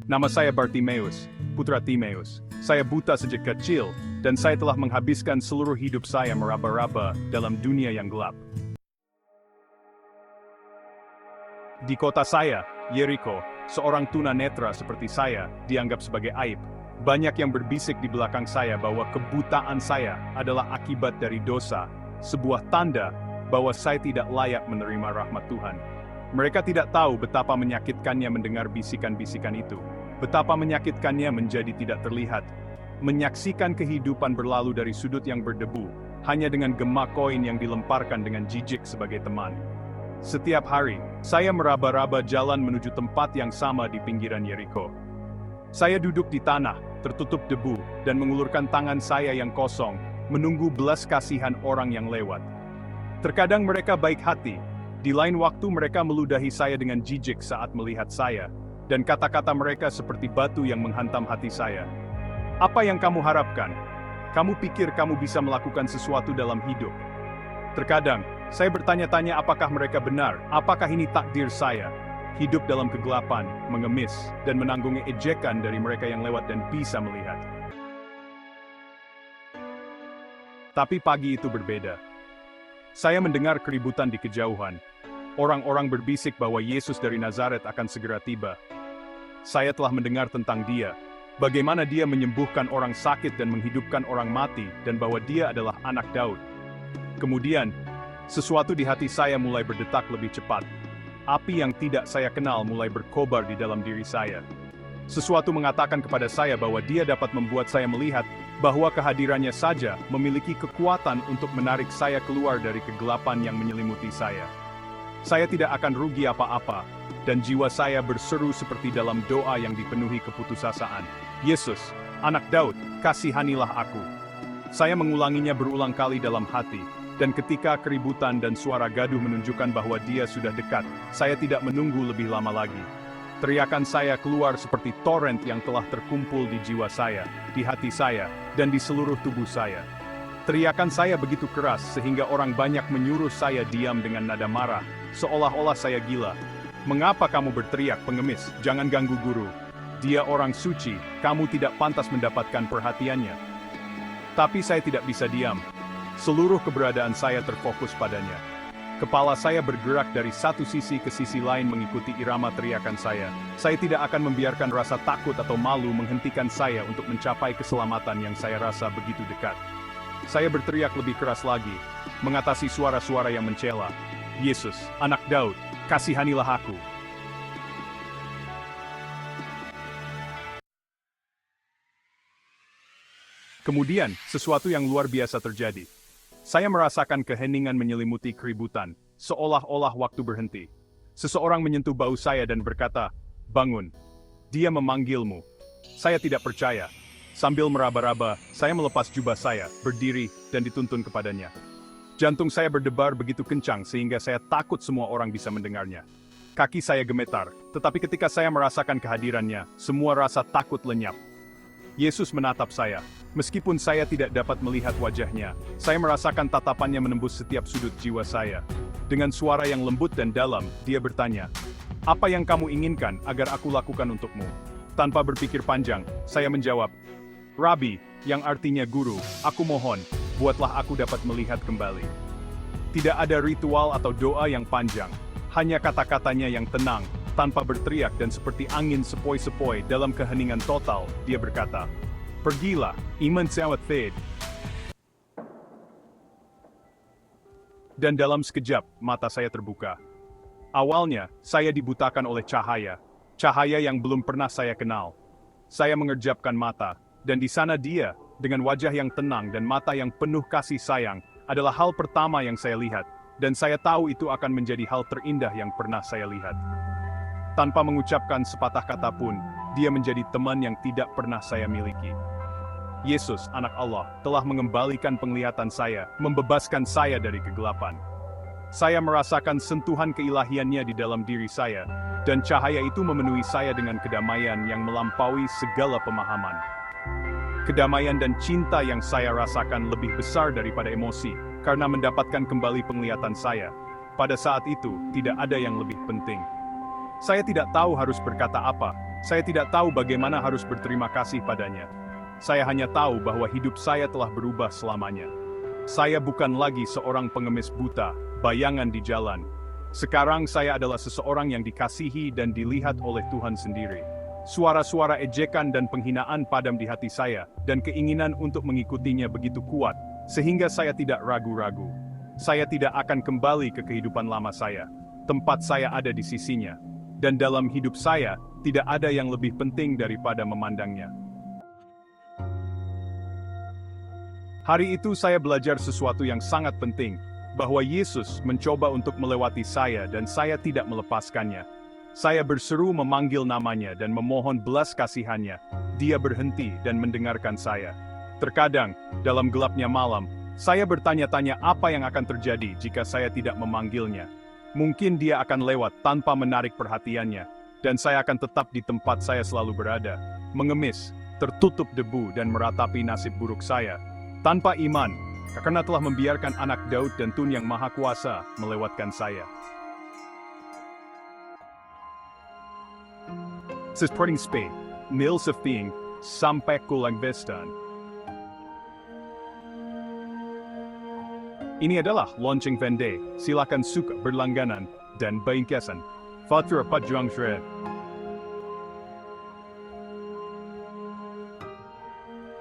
Nama saya Bartimeus, putra Timeus. Saya buta sejak kecil, dan saya telah menghabiskan seluruh hidup saya meraba-raba dalam dunia yang gelap. Di kota saya, Yeriko, seorang tunanetra seperti saya dianggap sebagai aib. Banyak yang berbisik di belakang saya bahwa kebutaan saya adalah akibat dari dosa, sebuah tanda bahwa saya tidak layak menerima rahmat Tuhan. Mereka tidak tahu betapa menyakitkannya mendengar bisikan-bisikan itu. Betapa menyakitkannya menjadi tidak terlihat. Menyaksikan kehidupan berlalu dari sudut yang berdebu, hanya dengan gemak koin yang dilemparkan dengan jijik sebagai teman. Setiap hari, saya meraba-raba jalan menuju tempat yang sama di pinggiran Yeriko. Saya duduk di tanah, tertutup debu, dan mengulurkan tangan saya yang kosong, menunggu belas kasihan orang yang lewat. Terkadang mereka baik hati, di lain waktu mereka meludahi saya dengan jijik saat melihat saya, dan kata-kata mereka seperti batu yang menghantam hati saya. Apa yang kamu harapkan? Kamu pikir kamu bisa melakukan sesuatu dalam hidup? Terkadang, saya bertanya-tanya apakah mereka benar, apakah ini takdir saya? Hidup dalam kegelapan, mengemis, dan menanggungi ejekan dari mereka yang lewat dan bisa melihat. Tapi pagi itu berbeda. Saya mendengar keributan di kejauhan. Orang-orang berbisik bahwa Yesus dari Nazaret akan segera tiba. Saya telah mendengar tentang Dia, bagaimana Dia menyembuhkan orang sakit dan menghidupkan orang mati, dan bahwa Dia adalah anak Daud. Kemudian, sesuatu di hati saya mulai berdetak lebih cepat. Api yang tidak saya kenal mulai berkobar di dalam diri saya. Sesuatu mengatakan kepada saya bahwa Dia dapat membuat saya melihat bahwa kehadirannya saja memiliki kekuatan untuk menarik saya keluar dari kegelapan yang menyelimuti saya. Saya tidak akan rugi apa-apa, dan jiwa saya berseru seperti dalam doa yang dipenuhi keputusasaan. Yesus, anak Daud, kasihanilah aku. Saya mengulanginya berulang kali dalam hati. Dan ketika keributan dan suara gaduh menunjukkan bahwa Dia sudah dekat, saya tidak menunggu lebih lama lagi. Teriakan saya keluar seperti torrent yang telah terkumpul di jiwa saya, di hati saya, dan di seluruh tubuh saya. Teriakan saya begitu keras sehingga orang banyak menyuruh saya diam dengan nada marah, seolah-olah saya gila. Mengapa kamu berteriak, pengemis? Jangan ganggu guru. Dia orang suci, kamu tidak pantas mendapatkan perhatiannya. Tapi saya tidak bisa diam. Seluruh keberadaan saya terfokus padanya. Kepala saya bergerak dari satu sisi ke sisi lain mengikuti irama teriakan saya. Saya tidak akan membiarkan rasa takut atau malu menghentikan saya untuk mencapai keselamatan yang saya rasa begitu dekat. Saya berteriak lebih keras lagi, mengatasi suara-suara yang mencela. Yesus, anak Daud, kasihanilah aku. Kemudian, sesuatu yang luar biasa terjadi. Saya merasakan keheningan menyelimuti keributan, seolah-olah waktu berhenti. Seseorang menyentuh bahu saya dan berkata, "Bangun." Dia memanggilmu. Saya tidak percaya. Sambil meraba-raba, saya melepas jubah saya, berdiri, dan dituntun kepadanya. Jantung saya berdebar begitu kencang sehingga saya takut semua orang bisa mendengarnya. Kaki saya gemetar, tetapi ketika saya merasakan kehadirannya, semua rasa takut lenyap. Yesus menatap saya. Meskipun saya tidak dapat melihat wajahnya, saya merasakan tatapannya menembus setiap sudut jiwa saya. Dengan suara yang lembut dan dalam, Dia bertanya, "Apa yang kamu inginkan agar aku lakukan untukmu?" Tanpa berpikir panjang, saya menjawab, "Rabi," yang artinya guru, "aku mohon, buatlah aku dapat melihat kembali." Tidak ada ritual atau doa yang panjang, hanya kata-katanya yang tenang, tanpa berteriak dan seperti angin sepoi-sepoi dalam keheningan total, Dia berkata, "Pergilah, iman sawat fade." Dan dalam sekejap, mata saya terbuka. Awalnya, saya dibutakan oleh cahaya yang belum pernah saya kenal. Saya mengerjapkan mata, dan di sana Dia, dengan wajah yang tenang dan mata yang penuh kasih sayang, adalah hal pertama yang saya lihat, dan saya tahu itu akan menjadi hal terindah yang pernah saya lihat. Tanpa mengucapkan sepatah kata pun, Dia menjadi teman yang tidak pernah saya miliki. Yesus, anak Allah, telah mengembalikan penglihatan saya, membebaskan saya dari kegelapan. Saya merasakan sentuhan keilahiannya di dalam diri saya, dan cahaya itu memenuhi saya dengan kedamaian yang melampaui segala pemahaman. Kedamaian dan cinta yang saya rasakan lebih besar daripada emosi, karena mendapatkan kembali penglihatan saya. Pada saat itu, tidak ada yang lebih penting. Saya tidak tahu harus berkata apa, Saya tidak tahu bagaimana harus berterima kasih padanya. Saya hanya tahu bahwa hidup saya telah berubah selamanya. Saya bukan lagi seorang pengemis buta, bayangan di jalan. Sekarang saya adalah seseorang yang dikasihi dan dilihat oleh Tuhan sendiri. Suara-suara ejekan dan penghinaan padam di hati saya, dan keinginan untuk mengikutinya begitu kuat, sehingga saya tidak ragu-ragu. Saya tidak akan kembali ke kehidupan lama saya. Tempat saya ada di sisinya. Dan dalam hidup saya, tidak ada yang lebih penting daripada memandangnya. Hari itu saya belajar sesuatu yang sangat penting, bahwa Yesus mencoba untuk melewati saya dan saya tidak melepaskannya. Saya berseru memanggil namanya dan memohon belas kasihannya. Dia berhenti dan mendengarkan saya. Terkadang, dalam gelapnya malam, saya bertanya-tanya apa yang akan terjadi jika saya tidak memanggilnya. Mungkin dia akan lewat tanpa menarik perhatiannya, dan saya akan tetap di tempat saya selalu berada, mengemis, tertutup debu dan meratapi nasib buruk saya, tanpa iman, karena telah membiarkan anak Daud dan Tuhan yang Maha Kuasa melewatkan saya. Seperti Spain, nil sefing, sampai kulang bestan. Ini adalah Lonceng Vende, silakan suka berlangganan, dan bingkesan. Fatra Pajang Shred.